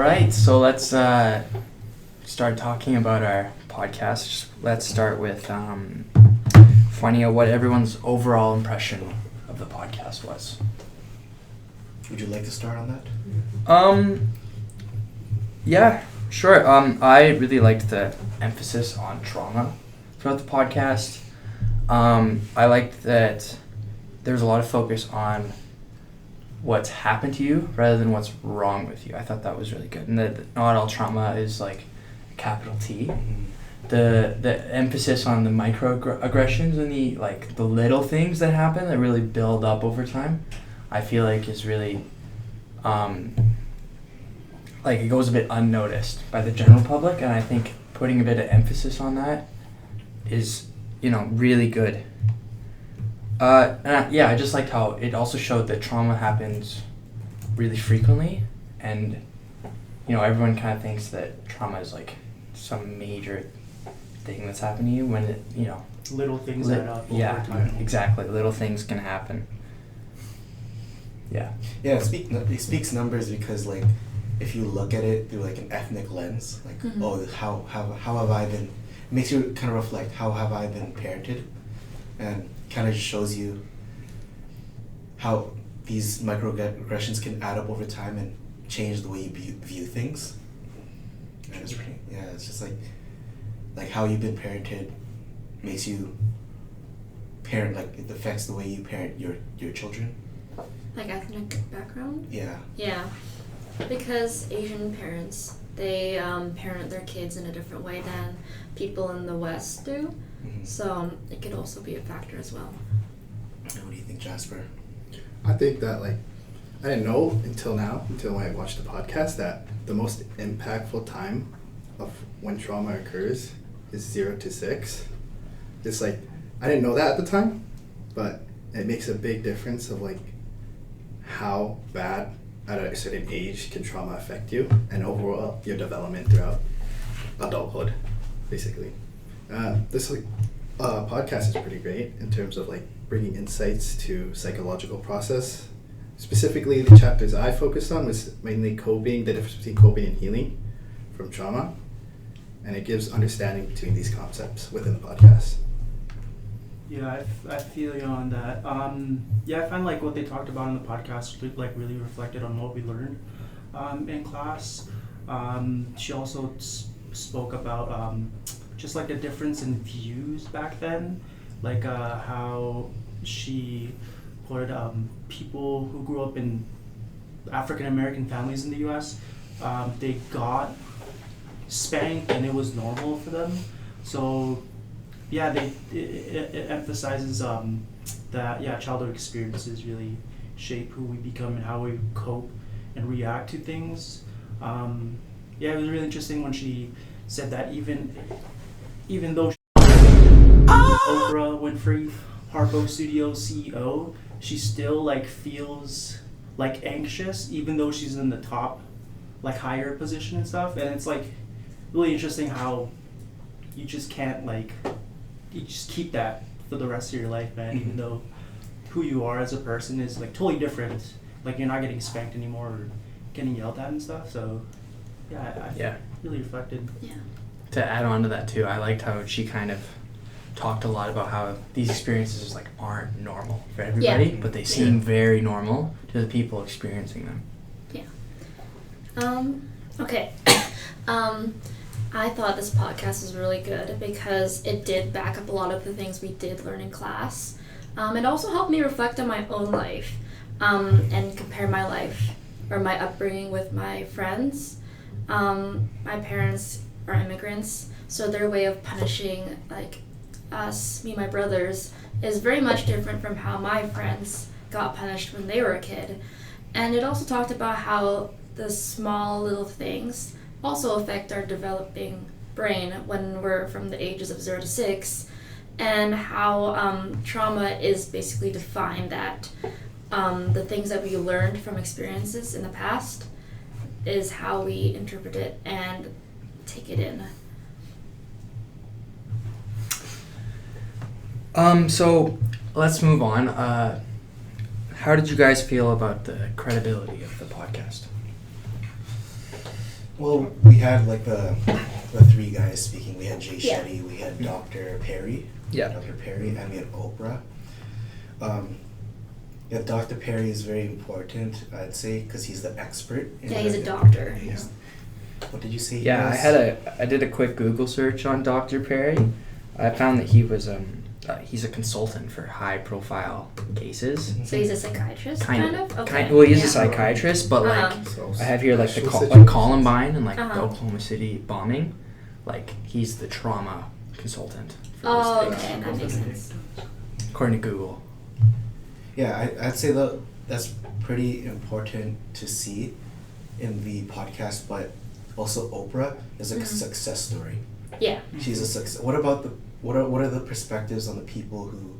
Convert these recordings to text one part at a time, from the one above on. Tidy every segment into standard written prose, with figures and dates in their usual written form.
right, so let's start talking about our podcast. Let's start with finding out what everyone's overall impression of the podcast was. Would you like to start on that? Yeah, sure. I really liked the emphasis on trauma throughout the podcast. I liked that there's a lot of focus on what's happened to you rather than what's wrong with you. I thought that was really good, and that not all trauma is like a capital T. The emphasis on the microaggressions and the little things that happen that really build up over time, I feel like is really it goes a bit unnoticed by the general public, and I think putting a bit of emphasis on that is really good. I just liked how it also showed that trauma happens really frequently, and everyone kind of thinks that trauma is like some major thing that's happened to you when it little things add up over time. Exactly, little things can happen. Yeah it speaks numbers because if you look at it through an ethnic lens, how have I been, it makes you kind of reflect, how have I been parented, and kind of just shows you how these microaggressions can add up over time and change the way you view things. And it's just like how you've been parented makes you parent, it affects the way you parent your children. Like ethnic background? Yeah. Yeah. Because Asian parents, they parent their kids in a different way than people in the West do. Mm-hmm. So it could also be a factor as well. And what do you think, Jasper? I think that I didn't know until I watched the podcast, that the most impactful time of when trauma occurs is 0 to 6. It's I didn't know that at the time, but it makes a big difference of how bad at a certain age can trauma affect you and overall your development throughout adulthood, basically. This podcast is pretty great in terms of bringing insights to psychological process. Specifically, the chapters I focused on was mainly coping, the difference between coping and healing from trauma, and it gives understanding between these concepts within the podcast. Yeah, I feel you on that. I find what they talked about in the podcast really reflected on what we learned in class. She also spoke about just the difference in views back then, how she put people who grew up in African American families in the U.S. They got spanked and it was normal for them. So it emphasizes that childhood experiences really shape who we become and how we cope and react to things. It was really interesting when she said that even though Oprah Winfrey, Harpo Studios CEO, she still feels anxious even though she's in the top higher position and stuff. And it's really interesting how you just can't you just keep that for the rest of your life, man. Mm-hmm. Even though who you are as a person is totally different. You're not getting spanked anymore or getting yelled at and stuff. So I really reflected. Yeah. To add on to that too, I liked how she kind of talked a lot about how these experiences aren't normal for everybody, but they seem very normal to the people experiencing them. Yeah. Okay. I thought this podcast was really good because it did back up a lot of the things we did learn in class. It also helped me reflect on my own life and compare my life or my upbringing with my friends. My parents are immigrants, so their way of punishing us, me and my brothers, is very much different from how my friends got punished when they were a kid. And it also talked about how the small little things also affect our developing brain when we're from the ages of 0 to 6, and how trauma is basically defined that the things that we learned from experiences in the past is how we interpret it and take it in. So let's move on. How did you guys feel about the credibility of the podcast? Well, we had like the three guys speaking. We had Jay Yeah. Shetty, we had Dr. Perry, Yeah. Dr. Perry, and we had Oprah. Yeah, Dr. Perry is very important, I'd say, because he's the expert. Yeah, he's a doctor. He's- What did you say? he Yeah, was? I did a quick Google search on Dr. Perry. I found that he was he's a consultant for high profile cases. So he's a psychiatrist, kind of? Okay. Well, he's a Yeah. psychiatrist, but like Uh-huh. So I have here like actual like situations. Columbine and like the Uh-huh. Oklahoma City bombing. Like he's the trauma consultant for Oh, those things, okay, that makes sense. according to Google. Yeah, I'd say that's pretty important to see in the podcast, but also Oprah is a Mhm. success story. Yeah. She's a success. What about what are the perspectives on the people who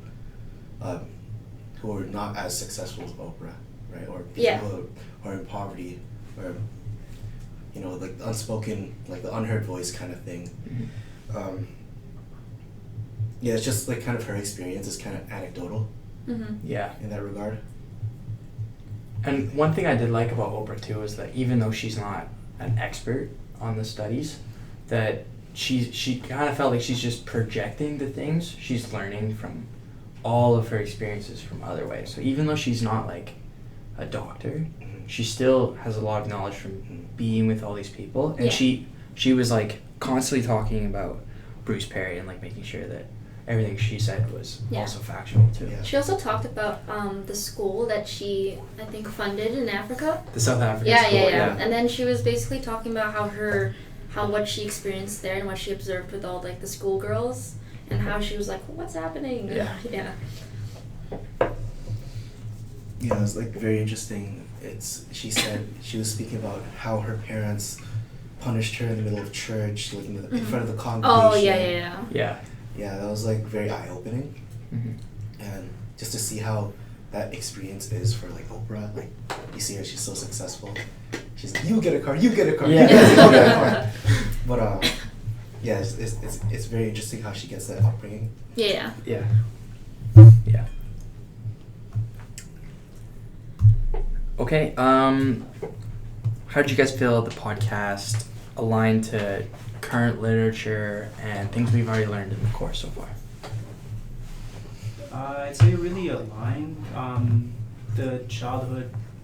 are not as successful as Oprah, right? Or people Yeah. who are in poverty, or like the unspoken, like the unheard voice kind of thing. Mhm. Yeah, it's just like kind of her experience is kind of anecdotal Mm-hmm. Yeah. in that regard. And one thing I did like about Oprah too is that even though she's not an expert on the studies, that she kind of felt like she's just projecting the things she's learning from all of her experiences from other ways. So even though she's not like a doctor, Mhm. she still has a lot of knowledge from being with all these people, and Yeah. she was like constantly talking about Bruce Perry and like making sure that everything she said was Yeah. also factual too. Yeah. She also talked about the school that she, I think, funded in Africa. The South African Yeah, school, yeah. And then she was basically talking about what she experienced there and what she observed with all like the schoolgirls and how she was like, what's happening? Yeah. Yeah. Yeah, it was like very interesting. She said she was speaking about how her parents punished her in the middle of church, like in front of the congregation. Oh yeah. Yeah. Yeah, that was like very eye opening, Mm-hmm. and just to see how that experience is for like Oprah. Like you see her, she's so successful. She's like, you get a car, you get a car, Yeah. you get a car. But yeah, it's very interesting how she gets that upbringing. Yeah. Yeah. Yeah. Okay, how did you guys feel the podcast aligned to current literature and things we've already learned in the course so far? I'd say really aligned. The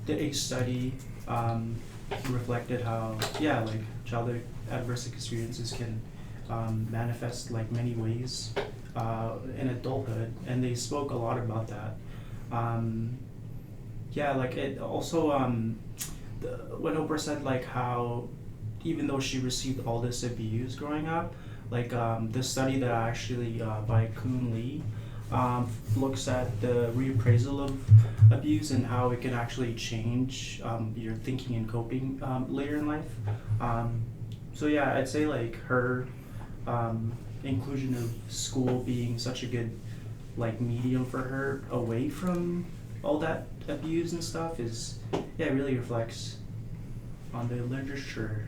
age study reflected how, like childhood adverse experiences can manifest like many ways in adulthood, and they spoke a lot about that. Like it also, when Oprah said like how even though she received all this abuse growing up, like the study that actually by Kuhn Lee looks at the reappraisal of abuse and how it can actually change your thinking and coping later in life. So yeah, I'd say like her inclusion of school being such a good like medium for her away from all that abuse and stuff is, it really reflects on the literature.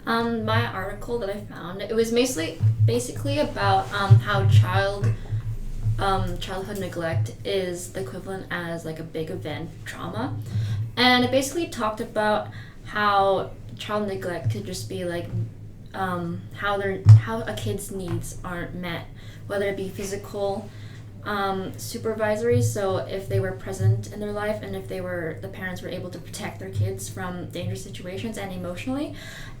My article that I found, it was basically about how childhood neglect is the equivalent as like a big event trauma, and it basically talked about how child neglect could just be like how a kid's needs aren't met, whether it be physical, supervisory, so if they were present in their life and if the parents were able to protect their kids from dangerous situations, and emotionally.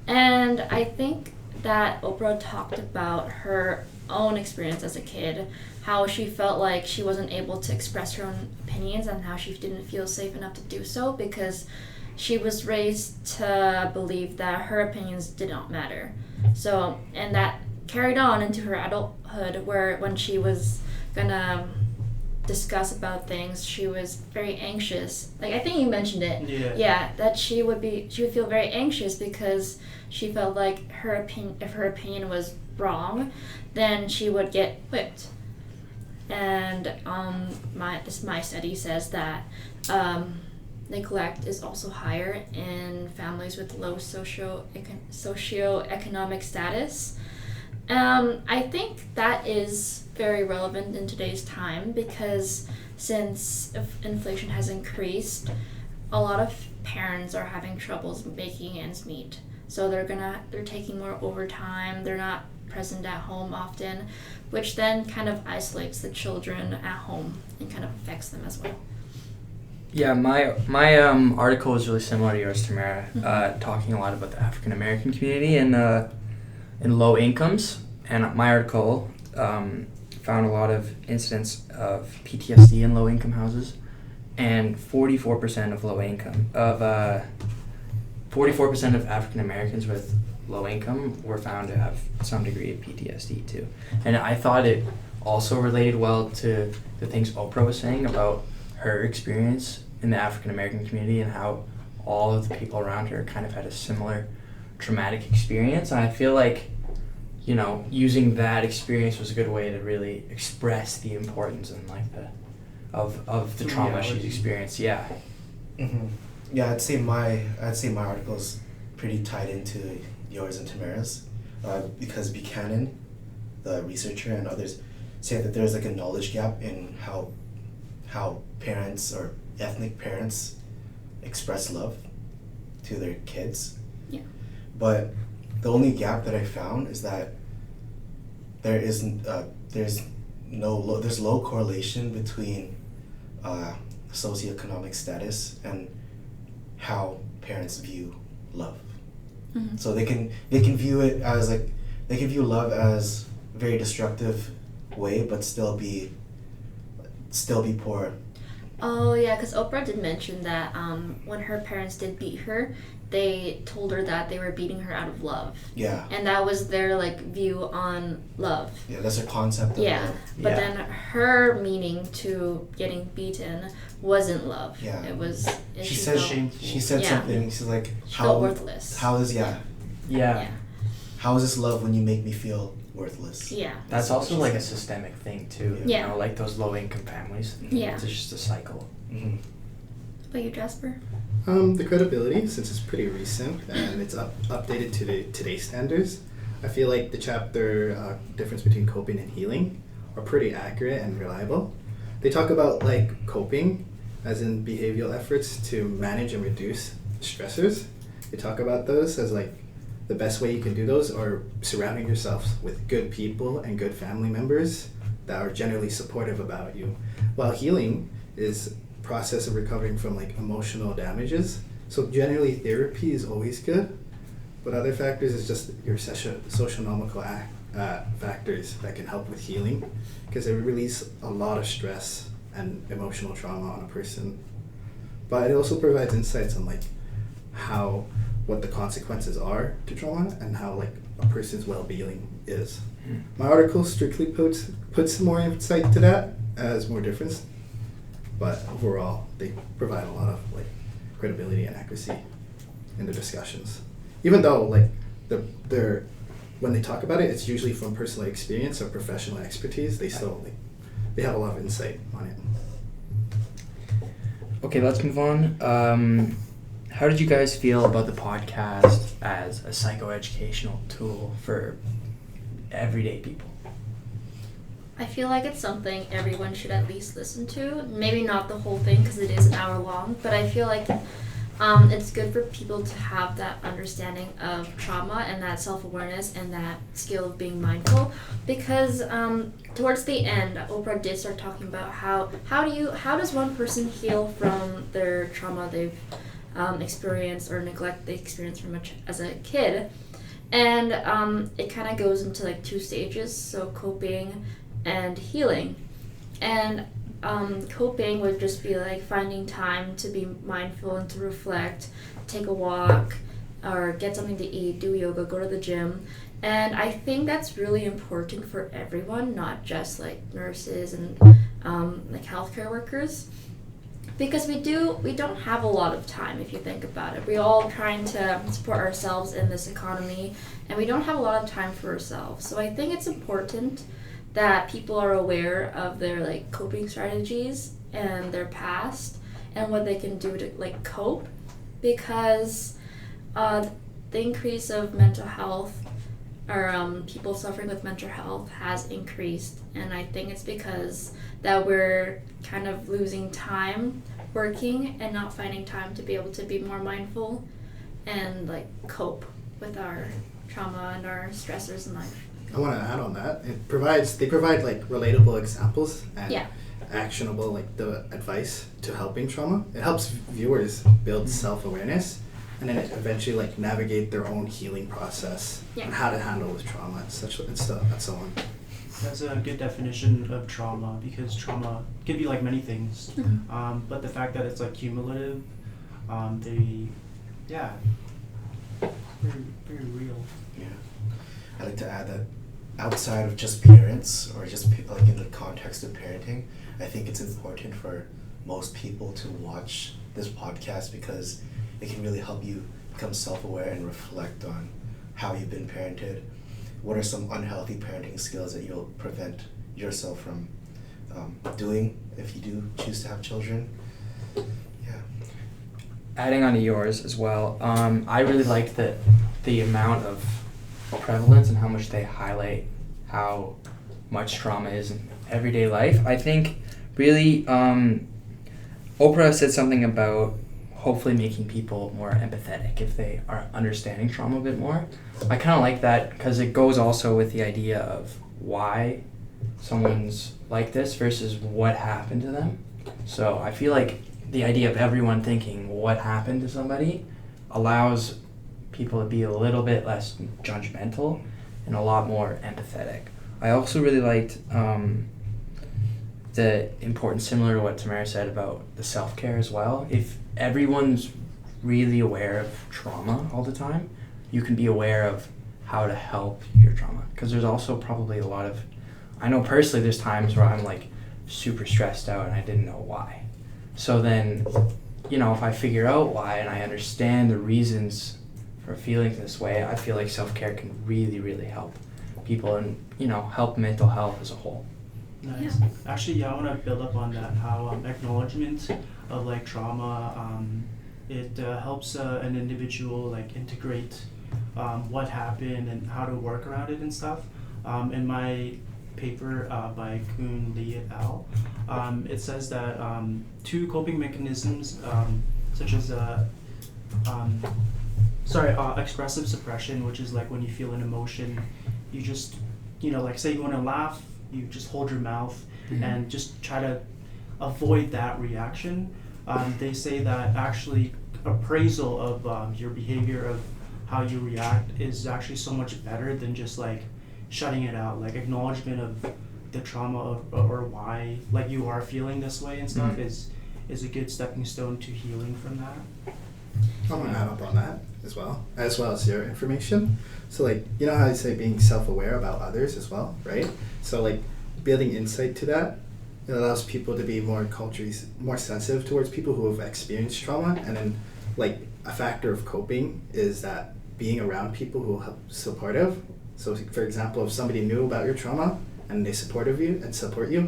And I think that Oprah talked about her own experience as a kid, how she felt like she wasn't able to express her own opinions and how she didn't feel safe enough to do so because she was raised to believe that her opinions did not matter. So, and that carried on into her adulthood, where when she was gonna discuss about things, she was very anxious. Like I think you mentioned it. Yeah. That she would feel very anxious because she felt like if her opinion was wrong, then she would get whipped. And my study says that neglect is also higher in families with low socioeconomic status. I think that is very relevant in today's time because since inflation has increased, a lot of parents are having troubles making ends meet. So they're taking more overtime, they're not present at home often, which then kind of isolates the children at home and kind of affects them as well. Yeah, my article was really similar to yours, Tamara, talking a lot about the African American community and in low incomes. And my article found a lot of incidents of PTSD in low income houses, and 44% of 44% of African Americans with low income were found to have some degree of PTSD too. And I thought it also related well to the things Oprah was saying about her experience in the African American community and how all of the people around her kind of had a similar traumatic experience. And I feel like, you know, using that experience was a good way to really express the importance and like of the trauma she's experienced. Yeah. Mm-hmm. Yeah, I'd say my article's pretty tied into yours and Tamara's, because Buchanan, the researcher, and others say that there's like a knowledge gap in how parents or ethnic parents express love to their kids. Yeah. But the only gap that I found is that there's low correlation between socioeconomic status and how parents view love. Mm-hmm. So they can view it as like, they can view love as a very destructive way, but still be poor. Oh yeah, because Oprah did mention that when her parents did beat her, they told her that they were beating her out of love. Yeah. And that was their like view on love. Yeah, that's her concept of love. But Yeah. then her meaning to getting beaten wasn't love. Yeah. It was. She said Yeah. something. She's like, She felt worthless. How is Yeah. how is this love when you make me feel worthless? Yeah. That's what also she like a said. systemic thing too. Yeah. You know, like those low income families. Yeah. It's just a cycle. Mm-hmm. But you, Jasper? The credibility, since it's pretty recent and it's updated to today's standards, I feel like the chapter difference between coping and healing are pretty accurate and reliable. They talk about like coping, as in behavioral efforts to manage and reduce stressors. They talk about those as like the best way you can do those are surrounding yourself with good people and good family members that are generally supportive about you. While healing is process of recovering from like emotional damages. So generally therapy is always good, but other factors is just your social-nomical factors that can help with healing, because it release a lot of stress and emotional trauma on a person. But it also provides insights on like what the consequences are to trauma and how like a person's well-being is. My article strictly puts some more insight to that as more difference. But overall, they provide a lot of like credibility and accuracy in the discussions. Even though like they're when they talk about it, it's usually from personal experience or professional expertise. They still they have a lot of insight on it. Okay, let's move on. How did you guys feel about the podcast as a psychoeducational tool for everyday people? I feel like it's something everyone should at least listen to. Maybe not the whole thing because it is an hour long, but I feel like it's good for people to have that understanding of trauma and that self-awareness and that skill of being mindful, because towards the end, Oprah did start talking about how does one person heal from their trauma they've experienced or neglect they experienced from as a kid, and it kind of goes into like two stages, so coping and healing. And coping would just be like finding time to be mindful and to reflect, take a walk, or get something to eat, do yoga, go to the gym. And I think that's really important for everyone, not just like nurses and like healthcare workers, because we don't have a lot of time if you think about it. We're all trying to support ourselves in this economy, and we don't have a lot of time for ourselves. So I think it's important that people are aware of their like coping strategies and their past and what they can do to like cope, because the increase of mental health people suffering with mental health has increased, and I think it's because that we're kind of losing time working and not finding time to be able to be more mindful and like cope with our trauma and our stressors in life. I want to add on that. They provide like relatable examples and Yeah. actionable like the advice to helping trauma. It helps viewers build self-awareness and then eventually like navigate their own healing process Yeah. and how to handle with trauma and so on. That's a good definition of trauma, because trauma can be like many things. But the fact that it's like cumulative, very real. Yeah. I like to add that outside of just parents or just like in the context of parenting, I think it's important for most people to watch this podcast because it can really help you become self-aware and reflect on how you've been parented. What are some unhealthy parenting skills that you'll prevent yourself from doing if you do choose to have children? Yeah. Adding on to yours as well, I really liked the amount of prevalence and how much they highlight how much trauma is in everyday life. I think really Oprah said something about hopefully making people more empathetic if they are understanding trauma a bit more. I kind of like that because it goes also with the idea of why someone's like this versus what happened to them. So I feel like the idea of everyone thinking what happened to somebody allows people to be a little bit less judgmental and a lot more empathetic. I also really liked the importance, similar to what Tamara said about the self-care as well. If everyone's really aware of trauma all the time, you can be aware of how to help your trauma. Because there's also probably a lot of, I know personally there's times where I'm like super stressed out and I didn't know why. So then, you know, if I figure out why and I understand the reasons for feeling this way, I feel like self-care can really, really help people and, you know, help mental health as a whole. Nice. Yeah. Actually, I want to build up on that, how acknowledgement of like trauma, it helps an individual like integrate what happened and how to work around it and stuff. In my paper by Kuhn, Lee et al., it says that 2 coping mechanisms such as expressive suppression, which is like when you feel an emotion, you just, you know, like say you want to laugh, you just hold your mouth and just try to avoid that reaction. They say that actually appraisal of your behavior, of how you react, is actually so much better than just like shutting it out. Like acknowledgement of the trauma or why like you are feeling this way and stuff is a good stepping stone to healing from that. I'm gonna add up on that as well as your information. So like, you know how I say being self-aware about others as well, right? So like building insight to that, it allows people to be more sensitive towards people who have experienced trauma. And then like a factor of coping is that being around people who are supportive. So for example, if somebody knew about your trauma and they support you,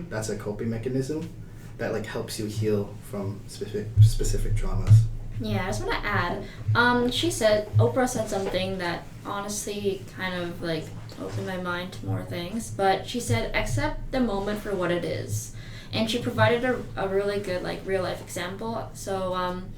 that's a coping mechanism that like helps you heal from specific traumas. Yeah, I just want to add, Oprah said something that honestly kind of like opened my mind to more things, but she said, accept the moment for what it is. And she provided a really good like real life example. So I'm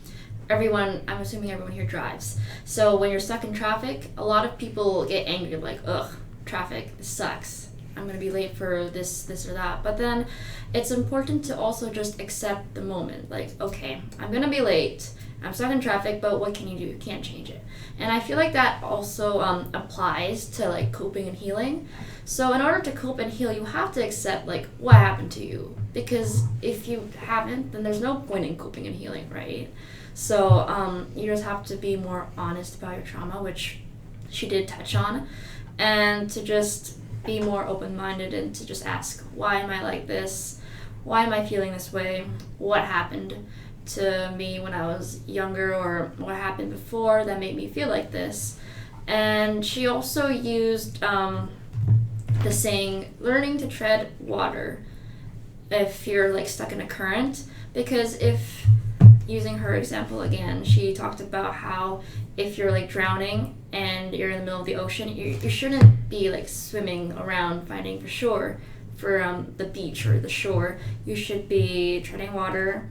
assuming everyone here drives. So when you're stuck in traffic, a lot of people get angry, like, ugh, traffic, this sucks. I'm going to be late for this or that. But then it's important to also just accept the moment. Like, okay, I'm going to be late. I'm stuck in traffic, but what can you do? You can't change it. And I feel like that also applies to like coping and healing. So in order to cope and heal, you have to accept like what happened to you. Because if you haven't, then there's no point in coping and healing, right? So you just have to be more honest about your trauma, which she did touch on, and to just be more open-minded and to just ask, why am I like this? Why am I feeling this way? What happened to me when I was younger, or what happened before that made me feel like this? And she also used the saying, learning to tread water if you're like stuck in a current, because if, using her example again, she talked about how if you're like drowning and you're in the middle of the ocean, you shouldn't be like swimming around finding for the beach or the shore. You should be treading water,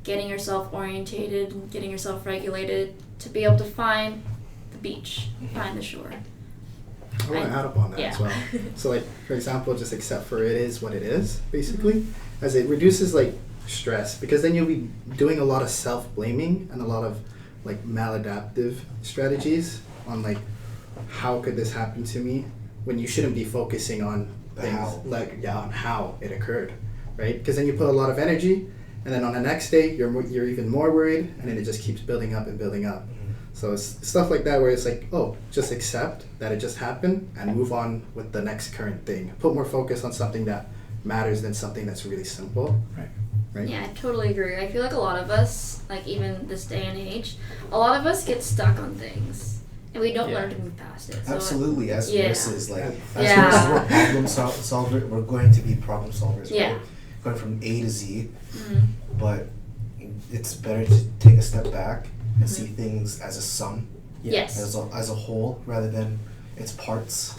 getting yourself orientated, getting yourself regulated to be able to find the beach, find the shore. I want to add up on that as well. So, like, for example, just accept for it is what it is, basically, as it reduces, like, stress, because then you'll be doing a lot of self-blaming and a lot of, like, maladaptive strategies on, like, how could this happen to me, when you shouldn't be focusing on things like, on how it occurred, right? Because then you put a lot of energy, and then on the next day, you're even more worried, and then it just keeps building up and building up. So it's stuff like that where it's like, oh, just accept that it just happened and move on with the next current thing. Put more focus on something that matters than something that's really simple. Right? Yeah, I totally agree. I feel like a lot of us, like even this day and age, a lot of us get stuck on things and we don't learn to move past it. So Absolutely, as nurses, like as Yeah. nurses, we're problem solvers. We're going to be problem solvers. Yeah. Right? Going from A to Z, Mhm. but it's better to take a step back and see things as a sum, Yes. as a whole, rather than its parts.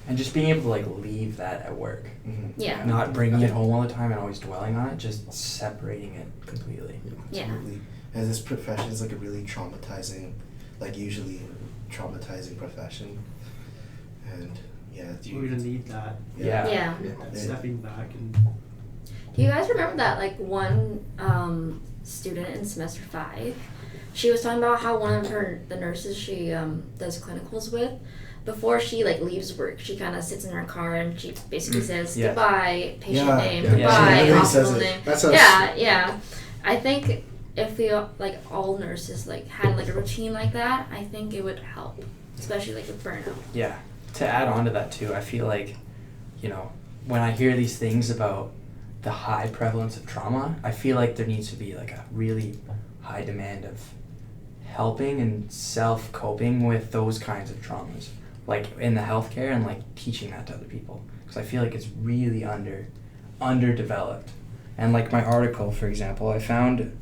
And just being able to like leave that at work. Mm-hmm. Yeah. Not bringing it home all the time and always dwelling on it, just separating it completely. Yeah. Absolutely. And this profession is like a really traumatizing, usually traumatizing profession. And We're gonna need that. Yeah. Yeah. Stepping back and Do you guys remember that like one student in semester 5? She was talking about how one of the nurses she does clinicals with, before she like leaves work, she kind of sits in her car and she basically says Yeah. goodbye patient name, Yeah. goodbye She hospital says it. name. That's us. Yeah. I think if we like all nurses like had like a routine like that, I think it would help, especially like with burnout. Yeah. To add on to that too, I feel like, when I hear these things about the high prevalence of trauma, I feel like there needs to be like a really high demand of helping and self-coping with those kinds of traumas, like in the healthcare, and like teaching that to other people, because I feel like it's really underdeveloped. And like my article, for example, I found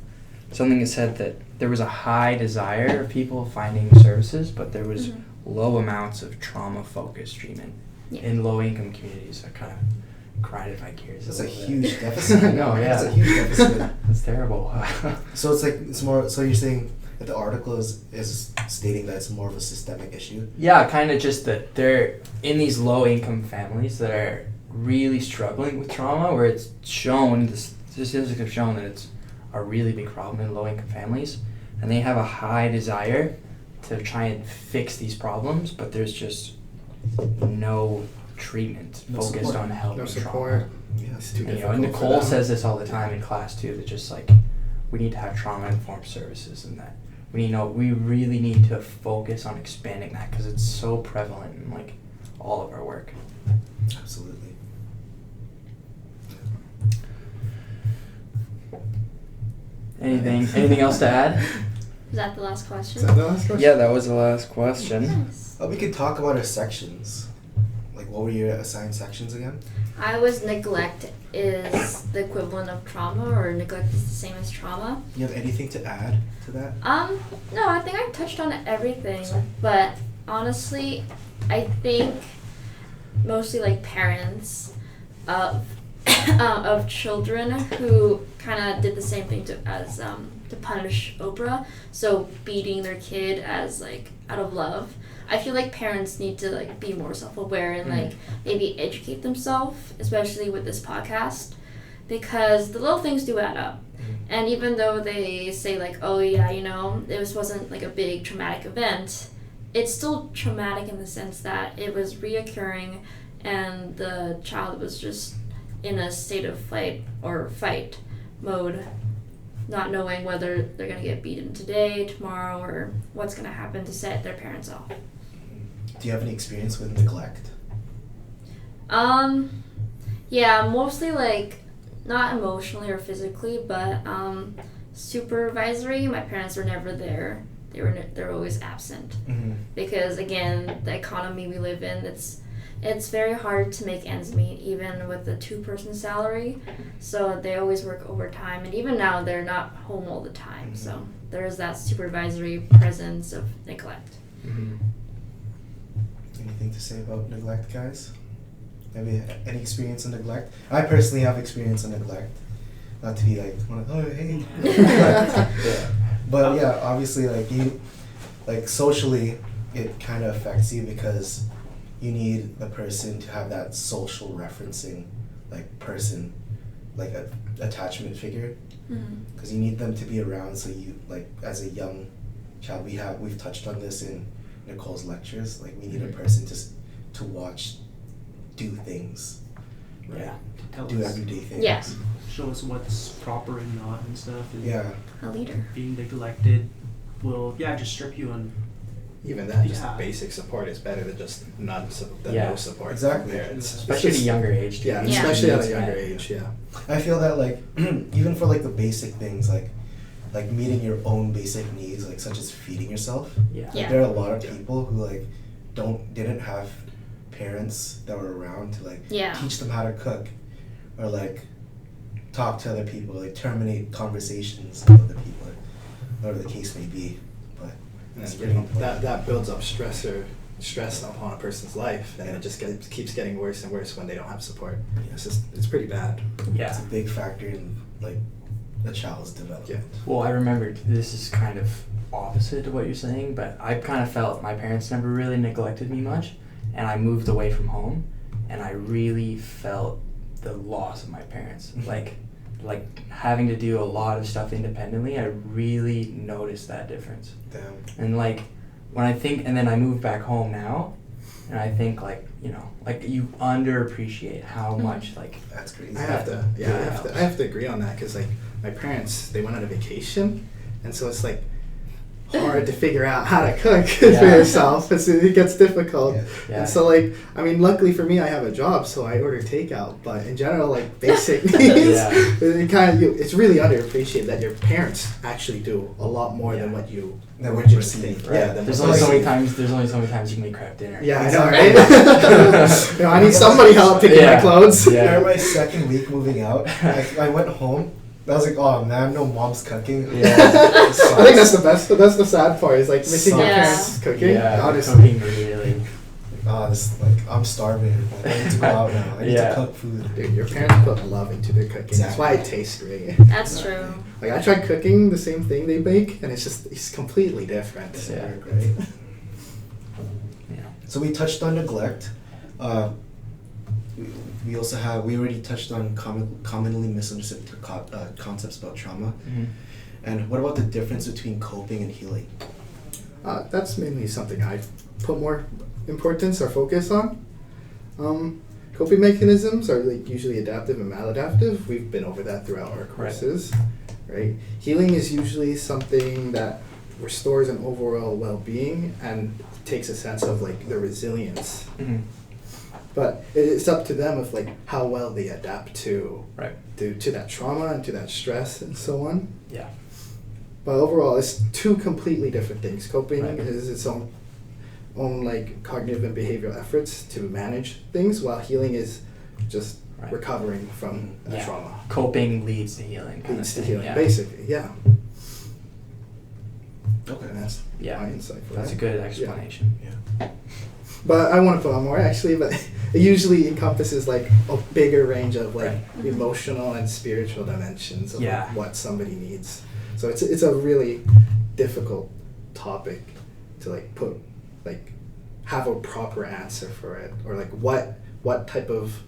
something that said that there was a high desire of people finding services, but there was low amounts of trauma-focused treatment in low-income communities. I kind of cried my gears. That's a little bit. huge deficit. I know, yeah. That's a huge deficit. That's terrible. So it's more. So you're saying that the article is stating that it's more of a systemic issue. Yeah, kind of just that they're in these low-income families that are really struggling with trauma, where it's shown, the statistics have shown that it's a really big problem in low-income families, and they have a high desire to try and fix these problems, but there's just no treatment No focused support. on helping No trauma. support. Yeah. It's too And, difficult and for Nicole them. says this all the time in class too, that just like we need to have trauma-informed services, and that we really need to focus on expanding that, because it's so prevalent in like all of our work. Absolutely. Anything else to add? Is that the last question? Is that the last question? Yeah, that was the last question. Nice. We could talk about our sections. Like, what were your assigned sections again? I was neglect is the equivalent of trauma, or neglect is the same as trauma. You have anything to add to that? No, I think I touched on everything, Sorry. but honestly, I think mostly like parents of children who kind of did the same thing to punish Oprah, so beating their kid as like out of love. I feel like parents need to like be more self-aware and like maybe educate themselves, especially with this podcast, because the little things do add up. And even though they say like, oh yeah, this wasn't like a big traumatic event, it's still traumatic in the sense that it was reoccurring and the child was just in a state of fight mode, not knowing whether they're going to get beaten today, tomorrow, or what's going to happen to set their parents off. Do you have any experience with neglect? Yeah, mostly like not emotionally or physically, but supervisory. My parents were never there. They're always absent, because again, the economy we live in, it's very hard to make ends meet even with a 2-person salary. So they always work overtime, and even now they're not home all the time. So there is that supervisory presence of neglect. anything to say about neglect, guys? Maybe any experience in neglect? I personally have experience in neglect. Not to be like, oh, hey. But yeah, obviously, like you, like socially, it kind of affects you because you need the person to have that social referencing, like person, like a attachment figure, because you need them to be around. So you, like, as a young child, we've touched on this in Nicole's lectures. Like, we need a person to watch, do things, right? Yeah. Tell Do us, everyday things. Yeah. show us what's proper and not and stuff. And Yeah. A leader. being neglected will just strip you on. Even that, just Yeah. basic support is better than just no Yeah. support. Exactly. From parents. Especially at a younger age. too. Yeah, Yeah. especially at a Needs younger that. age. Yeah. I feel that, like, even for like the basic things, like meeting your own basic needs, like such as feeding yourself. Yeah. Like, Yeah. there are a lot of people who like didn't have parents that were around to like Yeah. teach them how to cook, or like talk to other people, like terminate conversations with other people, or whatever the case may be. But And it's then, pretty important. that builds up stress upon a person's life, and it just keeps getting worse and worse when they don't have support. It's pretty bad. Yeah. It's a big factor in like a child's development. Well, I remembered this is kind of opposite to what you're saying, but I kind of felt my parents never really neglected me much, and I moved away from home, and I really felt the loss of my parents. Like having to do a lot of stuff independently, I really noticed that difference. Damn. And like when I think, and then I moved back home now, and I think like, you know, like you underappreciate how much like That's crazy. I have to agree on that, because like my parents, they went on a vacation, and so it's like hard to figure out how to cook for Yeah. yourself. It gets difficult. Yeah. Yeah. And so like, I mean, luckily for me, I have a job, so I order takeout. But in general, like basic needs, Yeah. it's really underappreciated that your parents actually do a lot more than what you Than would what you think. see. Right. Yeah, than There's what only you so many see. times. There's only so many times you can make crap dinner. Yeah, I know, Exactly. right? You know, I need somebody help picking Yeah. my clothes. Yeah. I remember my second week moving out. I went home. I was like, oh man, no mom's cooking. Yeah. I think that's the best. That's the sad part, is like missing your Yeah. parents cooking. Yeah. Honestly. Cooking really. I'm starving. Like, I need to go out now. I need Yeah. to cook food. Dude, your parents put love into their cooking. That's why it tastes great. That's true. Like, I tried cooking the same thing they bake, and it's completely different. Yeah. Right? Yeah. So we touched on neglect. We also we already touched on commonly misunderstood concepts about trauma. Mm-hmm. And what about the difference between coping and healing? That's mainly something I put more importance or focus on. Coping mechanisms are like usually adaptive and maladaptive. We've been over that throughout our courses, right? Healing is usually something that restores an overall well-being and takes a sense of like the resilience. Mm-hmm. But it's up to them of like how well they adapt to to that trauma and to that stress and so on. Yeah. But overall, it's two completely different things. Coping Right. is its own like cognitive and behavioral efforts to manage things, while healing is just Right. recovering from a Yeah. trauma. Coping leads to healing. Kind Leads of to thing. healing, Yeah. basically, yeah. Okay. And that's Yeah. my insight for That's a that. good explanation. Yeah. But I want to put on more actually, but it usually encompasses like a bigger range of like Right. emotional and spiritual dimensions of Yeah. like, what somebody needs. So it's a really difficult topic to have a proper answer for it, or like what type of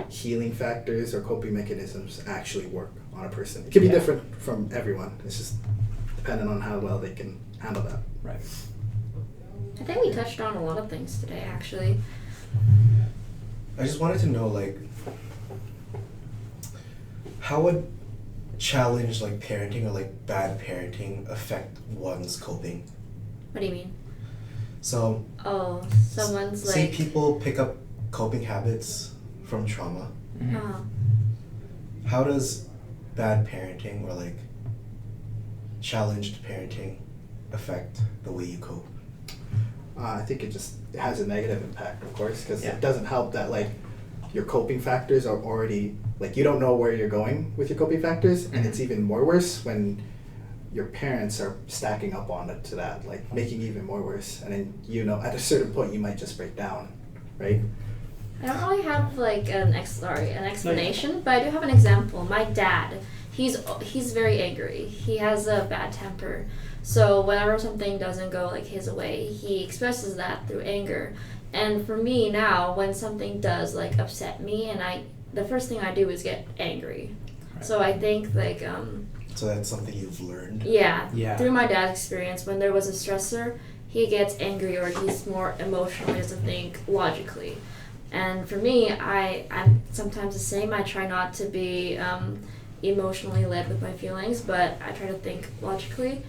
healing factors or coping mechanisms actually work on a person. It can be Yeah. different from everyone. It's just dependent on how well they can handle that. Right. I think we touched on a lot of things today, actually. I just wanted to know, like, how would challenge like parenting or like bad parenting affect one's coping? What do you mean? So Oh, someone's say like. people pick up coping habits from trauma. Mm-hmm. How does bad parenting or like challenged parenting affect the way you cope? I think it has a negative impact, of course, because Yeah. it doesn't help that like your coping factors are already like you don't know where you're going with your coping factors, and it's even more worse when your parents are stacking up on it to that, like making it even more worse. And then, you know, at a certain point, you might just break down, right? I don't really have like an explanation, but I do have an example. My dad, he's very angry. He has a bad temper. So whenever something doesn't go like his way, he expresses that through anger. And for me now, when something does like upset me, and the first thing I do is get angry. Right. So I think like So that's something you've learned. yeah, Yeah. through my dad's experience, when there was a stressor, he gets angry or he's more emotional. He doesn't think logically. And for me, I'm sometimes the same. I try not to be emotionally led with my feelings, but I try to think logically.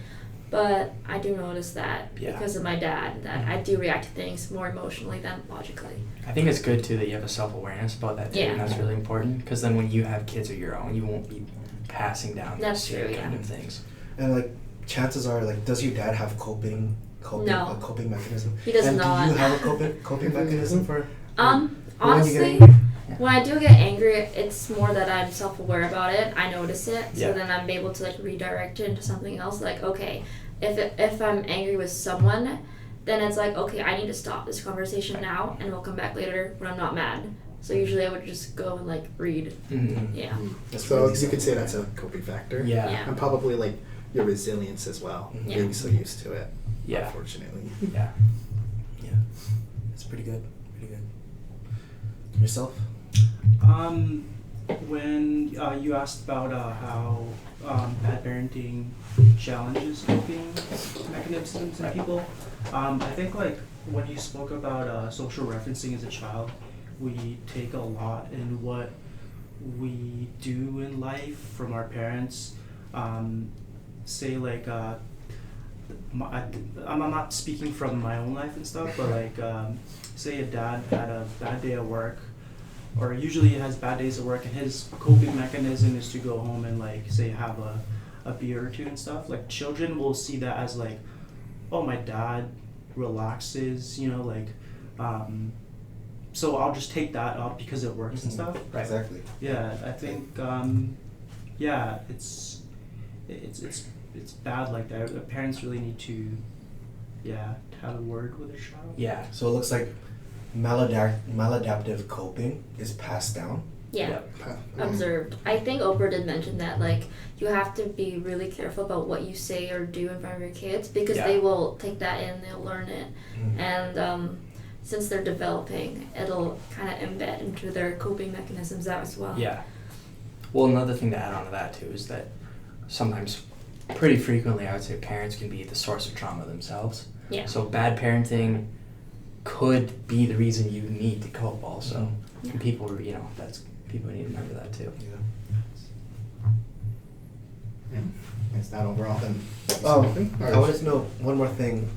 But I do notice that because of my dad, that I do react to things more emotionally than logically. I think it's good too that you have a self-awareness about that too, Yeah. and that's really important because then when you have kids of your own, you won't be passing down those That's same true, kind yeah. of things. And like, chances are, like, does your dad have coping No. a coping mechanism? He does and not. do you have a coping mechanism for? when you get Honestly, angry? when I do get angry, it's more that I'm self-aware about it. I notice it, so Yeah. then I'm able to like redirect it into something else. Like, okay, if I'm angry with someone, then it's like, okay, I need to stop this conversation now, and we'll come back later when I'm not mad. So usually I would just go and like read. Mm-hmm. Yeah. That's So really you could say simple. that's a coping factor. Yeah. Yeah. And probably like your resilience as well, Yeah. being so used to it. Yeah. Unfortunately. Yeah. Yeah, it's pretty good. Pretty good. Yourself? When you asked about how bad parenting challenges coping mechanisms in people, I think like when you spoke about social referencing as a child, we take a lot in what we do in life from our parents. Say like I'm not speaking from my own life and stuff, but like say a dad had a bad day at work, or usually he has bad days at work, and his coping mechanism is to go home and like say have a beer or two and stuff. Like children will see that as like, oh, my dad relaxes, you know, like so I'll just take that up because it works and stuff. Right. Exactly. Yeah, I think yeah, it's bad like that. Parents really need to have a word with their child. Yeah. So it looks like maladaptive coping is passed down. Yeah. Observed. I think Oprah did mention that like you have to be really careful about what you say or do in front of your kids because Yeah. they will take that in, they'll learn it, Mhm. and since they're developing, it'll kind of embed into their coping mechanisms as well. Yeah. Well, another thing to add on to that too is that sometimes, pretty frequently, I would say parents can be the source of trauma themselves. Yeah. So bad parenting could be the reason you need to cope also. Yeah. And people, people need to remember that too. Yeah. Is that overall then? I wanted to know one more thing.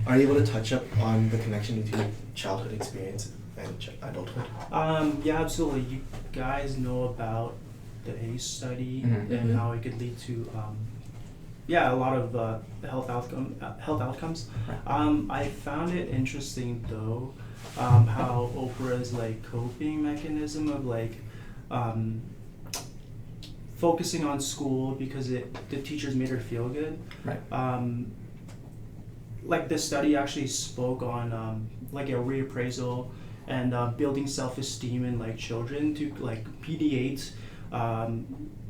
Are you able to touch up on the connection between childhood experience and adulthood? Yeah, absolutely. You guys know about the ACE study Mhm. and Mhm. how it could lead to a lot of health outcomes. Right. I found it interesting though, how Oprah's like coping mechanism of like focusing on school because the teachers made her feel good. Right. Like the study actually spoke on like a reappraisal and building self-esteem in like children to like mediate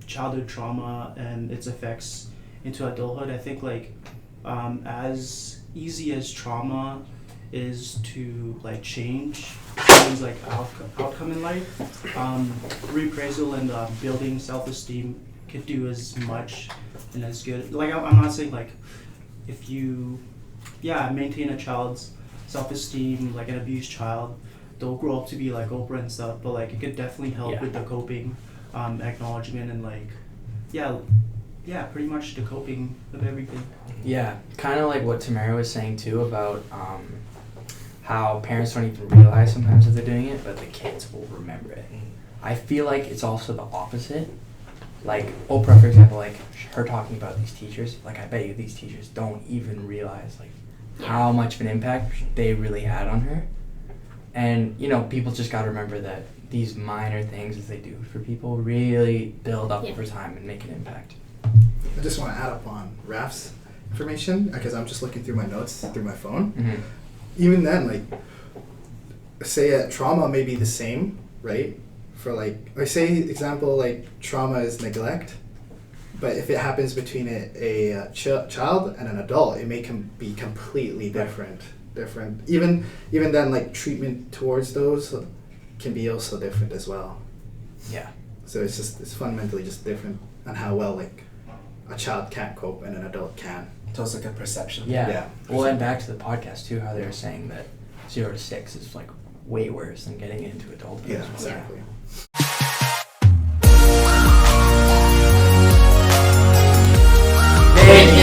childhood trauma and its effects into adulthood. I think like as easy as trauma is to like change someone's like outcome in life, reappraisal and building self-esteem could do as much and as good. Like I'm not saying like if you maintain a child's self-esteem, like an abused child, they'll grow up to be like Oprah and stuff, but like it could definitely help Yeah. with the coping, acknowledgement and like pretty much the coping of everything. Yeah, kind of like what Tamara was saying too about how parents don't even realize sometimes that they're doing it, but the kids will remember it. I feel like it's also the opposite. Like Oprah, for example, like her talking about these teachers, like I bet you these teachers don't even realize like how much of an impact they really had on her. And people just got to remember that these minor things that they do for people really build up Yeah. over time and make an impact. I just want to add up on Raf's information because I'm just looking through my notes through my phone. Mm-hmm. Even then, like, say trauma may be the same, right? For like, or say example like trauma is neglect, but if it happens between a child and an adult, it may be completely different. Even then, like treatment towards those can be also different as well. Yeah. So it's fundamentally just different on how well like a child can't cope and an adult can. So it's like a perception. Yeah. Yeah. Well, and back to the podcast too, how they were saying that 0 to 6 is like way worse than getting into adulthood. Yeah, as well. exactly. Thank